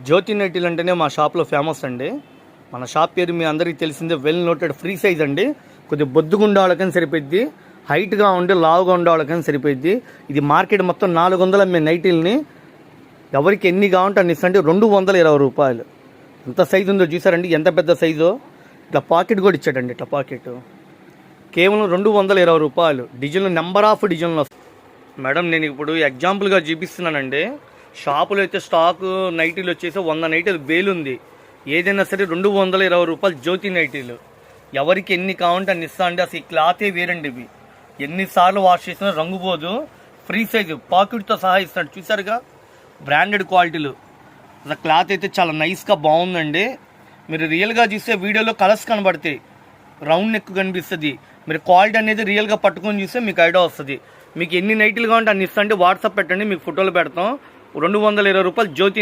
జ్యోతి నైటీలు అంటేనే మా షాప్లో ఫేమస్ అండి. మన షాప్ పేరు మీ అందరికీ తెలిసిందే, వెల్ నోటెడ్ ఫ్రీ సైజ్ అండి. కొద్దిగా బొద్దుగా ఉండే వాళ్ళకని సరిపోద్ది, హైట్గా ఉండి లావుగా ఉండే వాళ్ళకని సరిపోద్ది. ఇది మార్కెట్ మొత్తం 400 అమ్మే నైటీల్ని ఎవరికి ఎన్ని కావాలంటే అన్ని ఇస్తండి. 220 రూపాయలు. ఎంత సైజు ఉందో చూసారండి, ఎంత పెద్ద సైజు. ఇట్లా పాకెట్ కూడా ఇచ్చాడండి, ఇట్లా పాకెట్ కేవలం 220 రూపాయలు. డిజైన్లు నెంబర్ ఆఫ్ డిజైన్లు వస్తాయి మేడం. నేను ఇప్పుడు ఎగ్జాంపుల్గా చూపిస్తున్నానండి. షాపులో అయితే స్టాకు నైటీలు వచ్చేసి 100 నైటీలు వేలుంది. ఏదైనా సరే 220 రూపాయలు జ్యోతి నైటీలు. ఎవరికి ఎన్ని కావాలంటే అన్ని ఇస్తా అండి. అసలు ఈ క్లాతే వేరండి. ఇవి ఎన్నిసార్లు వాష్ చేసినా రంగు పోదు. ఫ్రీ సైజు పాకెట్తో సహా ఇస్తాడు, చూసారుగా. బ్రాండెడ్ క్వాలిటీలు. అసలు క్లాత్ అయితే చాలా నైస్గా బాగుందండి. మీరు రియల్గా చూస్తే వీడియోలో కలర్స్ కనబడతాయి, రౌండ్ నెక్ కనిపిస్తుంది. మీరు క్వాలిటీ అనేది రియల్గా పట్టుకొని చూస్తే మీకు ఐడియా వస్తుంది. మీకు ఎన్ని నైటీలు కావాలంటే అన్ని ఇస్తా అంటే వాట్సాప్ పెట్టండి, మీకు ఫోటోలు పెడతాం. 220 రూపాయలు జ్యోతి.